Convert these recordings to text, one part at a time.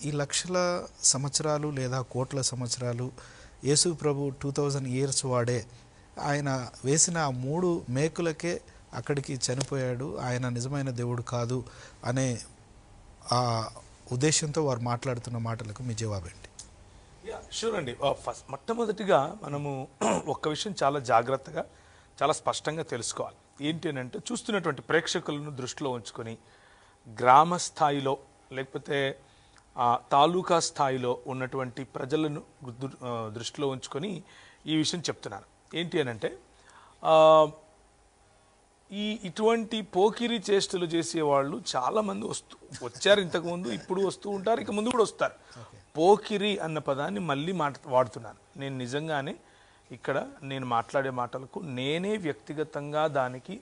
ఈ లక్షల సంవత్సరాలు లేదా కోట్ల సంవత్సరాలు యేసు ప్రభు 2000 ఇయర్స్ వాడే ఆయన వేసిన ఆ 3 మేకులకే అక్కడికి చనిపోయాడు, ఆయన నిజమైన దేవుడు కాదు అనే ఆ ఉద్దేశంతో వారు మాట్లాడుతున్న మాటలకు మీ జవాబేంటి? షూర్ అండి. ఫస్ట్ మొట్టమొదటిగా మనము ఒక్క విషయం చాలా జాగ్రత్తగా చాలా స్పష్టంగా తెలుసుకోవాలి. ఏంటి అని అంటే, చూస్తున్నటువంటి ప్రేక్షకులను దృష్టిలో ఉంచుకొని గ్రామ స్థాయిలో లేకపోతే తాలూకా స్థాయిలో ఉన్నటువంటి ప్రజలను దృష్టిలో ఉంచుకొని ఈ విషయం చెప్తున్నాను. ఏంటి అని అంటే, ఇటువంటి పోకిరి చేష్టలు చేసేవాళ్ళు చాలామంది వచ్చారు ఇంతకుముందు, ఇప్పుడు వస్తూ ఉంటారు, ఇక ముందు కూడా వస్తారు. పోకిరి అన్న పదాన్ని మళ్ళీ వాడుతున్నాను. నేను నిజంగానే ఇక్కడ నేను మాట్లాడే మాటలకు నేనే వ్యక్తిగతంగా దానికి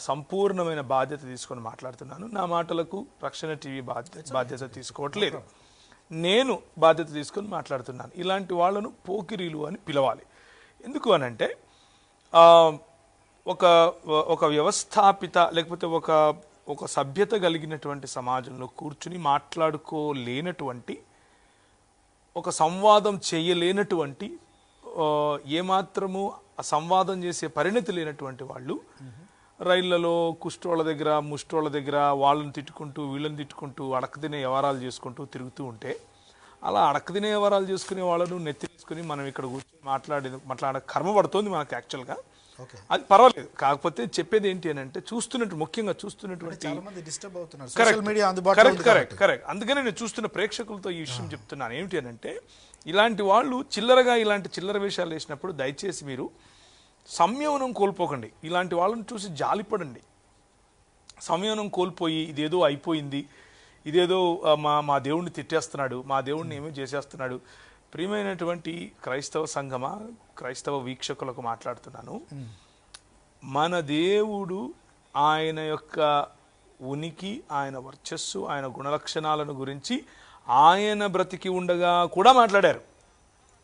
సంపూర్ణమైన బాధ్యత తీసుకొని మాట్లాడుతున్నాను. నా మాటలకు రక్షణ టీవీ బాధ్యత తీసుకోవట్లేదు, నేను బాధ్యత తీసుకొని మాట్లాడుతున్నాను. ఇలాంటి వాళ్ళను పోకిరీలు అని పిలవాలి. ఎందుకు అనంటే, ఒక వ్యవస్థాపిత లేకపోతే ఒక సభ్యత కలిగినటువంటి సమాజంలో కూర్చుని మాట్లాడుకోలేనటువంటి, ఒక సంవాదం చేయలేనటువంటి, ఏమాత్రము సంవాదం చేసే పరిణతి లేనటువంటి వాళ్ళు రైళ్లలో కుష్ఠోళ్ళ దగ్గర ముష్టోళ్ళ దగ్గర వాళ్ళని తిట్టుకుంటూ వీళ్ళని తిట్టుకుంటూ అడకదినే వ్యవహారాలు చేసుకుంటూ తిరుగుతూ ఉంటే, అలా అడకదినే వ్యవహారాలు చేసుకునే వాళ్ళను నెత్తి తీసుకుని మనం ఇక్కడ కూర్చొని మాట్లాడే కర్మ పడుతుంది మనకు. యాక్చువల్గా అది పర్వాలేదు. కాకపోతే చెప్పేది ఏంటి అని అంటే, ముఖ్యంగా చూస్తున్నటువంటి కరెక్ట్. అందుకనే నేను చూస్తున్న ప్రేక్షకులతో ఈ విషయం చెప్తున్నాను. ఏమిటి అని అంటే, ఇలాంటి వాళ్ళు ఇలాంటి చిల్లర వేషాలు వేసినప్పుడు దయచేసి మీరు సంయమనం కోల్పోకండి. ఇలాంటి వాళ్ళని చూసి జాలిపడండి. సంయమనం కోల్పోయి ఇదేదో అయిపోయింది, ఇదేదో మా దేవుణ్ణి తిట్టేస్తున్నాడు, మా దేవుణ్ణి ఏమో చేసేస్తున్నాడు. ప్రియమైనటువంటి క్రైస్తవ సంఘమా, క్రైస్తవ వీక్షకులకు మాట్లాడుతున్నాను. మన దేవుడు ఆయన యొక్క ఉనికి, ఆయన వర్చస్సు, ఆయన గుణలక్షణాలను గురించి ఆయన బ్రతికి ఉండగా కూడా మాట్లాడారు.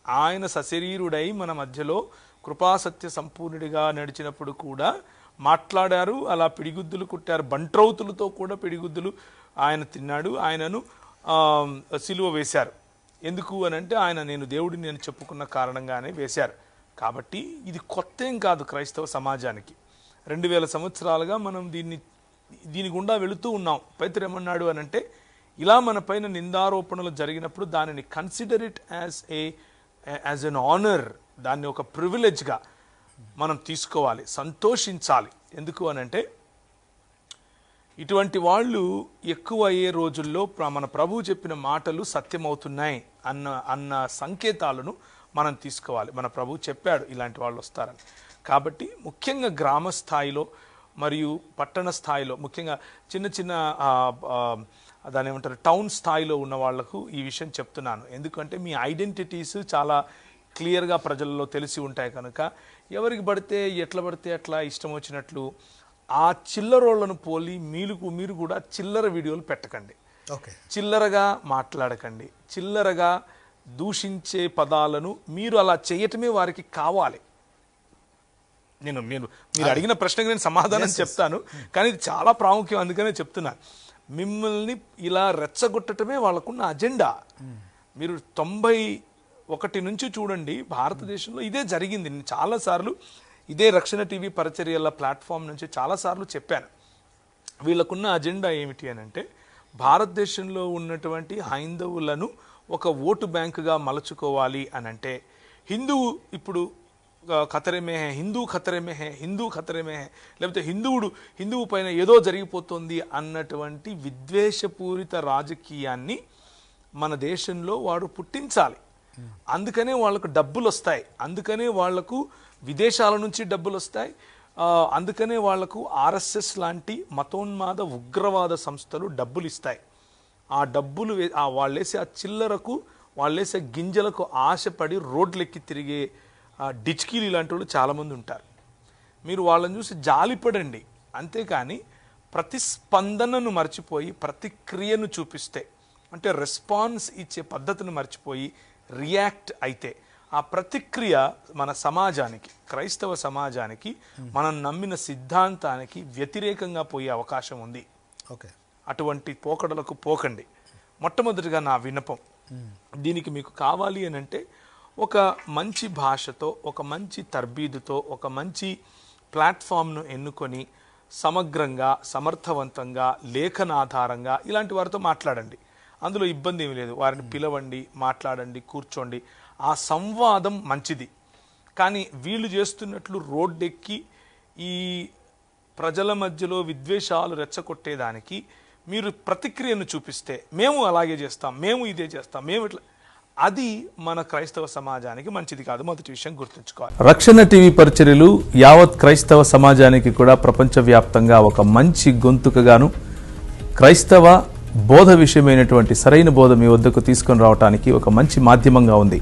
ఆయన సశరీరుడై మన మధ్యలో కృపాసత్య సంపూర్ణుడిగా నడిచినప్పుడు కూడా మాట్లాడారు. అలా పిడిగుద్దులు కుట్టారు, బంట్రౌతులతో కూడా పిడిగుద్దులు ఆయన తిన్నాడు. ఆయనను సిలువ వేశారు. ఎందుకు అని అంటే, ఆయన నేను దేవుడిని నేను చెప్పుకున్న కారణంగానే వేశారు. కాబట్టి ఇది కొత్త ఏం కాదు క్రైస్తవ సమాజానికి. 2000 సంవత్సరాలుగా మనం దీని గుండా వెళుతూ ఉన్నాం. పేతురు ఏమన్నాడు అని అంటే, ఇలా మన పైన నిందారోపణలు జరిగినప్పుడు దానిని consider it as N honour, దాన్ని ఒక ప్రివిలేజ్గా మనం తీసుకోవాలి, సంతోషించాలి. ఎందుకు అని అంటే, ఇటువంటి ఎక్కువ అయ్యే రోజుల్లో మన ప్రభువు చెప్పిన మాటలు సత్యమవుతున్నాయి అన్న సంకేతాలను మనం తీసుకోవాలి. మన ప్రభువు చెప్పాడు ఇలాంటి వాళ్ళు వస్తారని. కాబట్టి ముఖ్యంగా గ్రామ స్థాయిలో మరియు పట్టణ స్థాయిలో, ముఖ్యంగా చిన్న దాని ఏమంటారు టౌన్ స్థాయిలో ఉన్న వాళ్లకు ఈ విషయం చెప్తున్నాను. ఎందుకంటే మీ ఐడెంటిటీస్ చాలా క్లియర్గా ప్రజల్లో తెలిసి ఉంటాయి కనుక, ఎవరికి పడితే ఎట్లా పడితే అట్లా ఇష్టం వచ్చినట్లు ఆ చిల్లరోళ్లను పోలి మీరు కూడా చిల్లర వీడియోలు పెట్టకండి, చిల్లరగా మాట్లాడకండి, చిల్లరగా దూషించే పదాలను మీరు అలా చేయటమే వారికి కావాలి. మీరు అడిగిన ప్రశ్నకు నేను సమాధానం చెప్తాను, కానీ ఇది చాలా ప్రాముఖ్యం, అందుకనే చెప్తున్నాను. మిమ్మల్ని ఇలా రెచ్చగొట్టడమే వాళ్ళకున్న అజెండా. మీరు 91 నుంచి చూడండి, భారతదేశంలో ఇదే జరిగింది. నేను చాలాసార్లు ఇదే రక్షణ టీవీ పరిచర్యల ప్లాట్ఫామ్ నుంచి చాలాసార్లు చెప్పాను. వీళ్ళకున్న అజెండా ఏమిటి అని అంటే, భారతదేశంలో ఉన్నటువంటి హైందవులను ఒక ఓటు బ్యాంకుగా మలుచుకోవాలి అని అంటే, హిందువు ఇప్పుడు ఖతరేమే హే, హిందూ ఖతరేమే హే, హిందూ ఖతరేమే హే, లేకపోతే హిందువు పైన ఏదో జరిగిపోతుంది అన్నటువంటి విద్వేషపూరిత రాజకీయాన్ని మన దేశంలో వాడు పుట్టించాలి. అందుకనే వాళ్లకు డబ్బులు వస్తాయి, అందుకనే వాళ్లకు విదేశాల నుంచి డబ్బులు వస్తాయి, అందుకనే వాళ్లకు ఆర్ఎస్ఎస్ లాంటి మతోన్మాద ఉగ్రవాద సంస్థలు డబ్బులు ఇస్తాయి. ఆ డబ్బులు వాళ్ళేసే ఆ చిల్లరకు, వాళ్ళేసే గింజలకు ఆశపడి రోడ్లెక్కి తిరిగే డిచ్కీలు ఇలాంటి వాళ్ళు చాలామంది ఉంటారు. మీరు వాళ్ళని చూసి జాలిపడండి, అంతేకాని ప్రతిస్పందనను మర్చిపోయి ప్రతిక్రియను చూపిస్తే, అంటే రెస్పాన్స్ ఇచ్చే పద్ధతిని మర్చిపోయి రియాక్ట్ అయితే, ఆ ప్రతిక్రియ మన సమాజానికి, క్రైస్తవ సమాజానికి, మనం నమ్మిన సిద్ధాంతానికి వ్యతిరేకంగా పోయే అవకాశం ఉంది. అటువంటి పోకడలకు పోకండి. మొట్టమొదటిగా నా విన్నపం, దీనికి మీకు కావాలి అని అంటే ఒక మంచి భాషతో, ఒక మంచి తర్బీదుతో, ఒక మంచి ప్లాట్ఫామ్ను ఎన్నుకొని సమగ్రంగా, సమర్థవంతంగా, లేఖనాధారంగా ఇలాంటి వారితో మాట్లాడండి. అందులో ఇబ్బంది ఏమీ లేదు. వారిని పిలవండి, మాట్లాడండి, కూర్చోండి. ఆ సంవాదం మంచిది. కానీ వీళ్ళు చేస్తున్నట్లు రోడ్డెక్కి ఈ ప్రజల మధ్యలో విద్వేషాలు రెచ్చగొట్టేదానికి మీరు ప్రతిక్రియను చూపిస్తే, మేము అలాగే చేస్తాం, మేము ఇదే చేస్తాం, మేము ఇట్లా, అది మన క్రైస్తవ సమాజానికి మంచిది కాదు. మొదటి విషయం గుర్తుంచుకోవాలి. రక్షణ టీవీ పరిచర్యలు యావత్ క్రైస్తవ సమాజానికి కూడా ప్రపంచవ్యాప్తంగా ఒక మంచి గొంతుకగాను, క్రైస్తవ బోధ విషయమైనటువంటి సరైన బోధ మీ వద్దకు తీసుకొని రావడానికి ఒక మంచి మాధ్యమంగా ఉంది.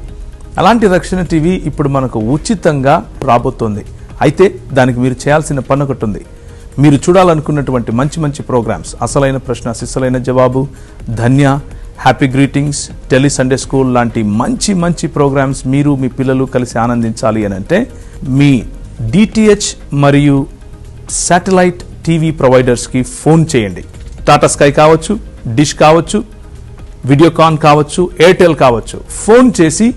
అలాంటి రక్షణ టీవీ ఇప్పుడు మనకు ఉచితంగా రాబోతోంది. అయితే దానికి మీరు చేయాల్సిన పని ఒకటి ఉంది. మీరు చూడాలనుకున్నటువంటి మంచి మంచి ప్రోగ్రామ్స్, అసలైన ప్రశ్న సిసలైన జవాబు, Dhanya, happy greetings, tele Sunday school లాంటి మంచి మంచి ప్రోగ్రామ్స్ మీరు మీ పిల్లలు కలిసి ఆనందించాలి అని అంటే మీ డిటిహెచ్ మరియు శాటిలైట్ టీవీ ప్రొవైడర్స్కి ఫోన్ చేయండి. టాటా స్కై కావచ్చు, డిష్ కావచ్చు, వీడియోకాన్ కావచ్చు, ఎయిర్టెల్ కావచ్చు. ఫోన్ చేసి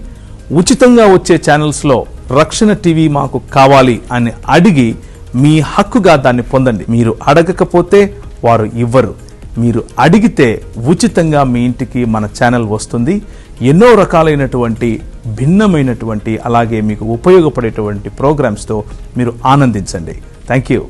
ఉచితంగా వచ్చే ఛానల్స్లో రక్షణ టీవీ మాకు కావాలి అని అడిగి మీ హక్కుగా దాన్ని పొందండి. మీరు అడగకపోతే వారు ఇవ్వరు. మీరు అడిగితే ఉచితంగా మీ ఇంటికి మన ఛానల్ వస్తుంది. ఎన్నో రకాలైనటువంటి భిన్నమైనటువంటి అలాగే మీకు ఉపయోగపడేటువంటి ప్రోగ్రామ్స్తో మీరు ఆనందించండి. Thank you.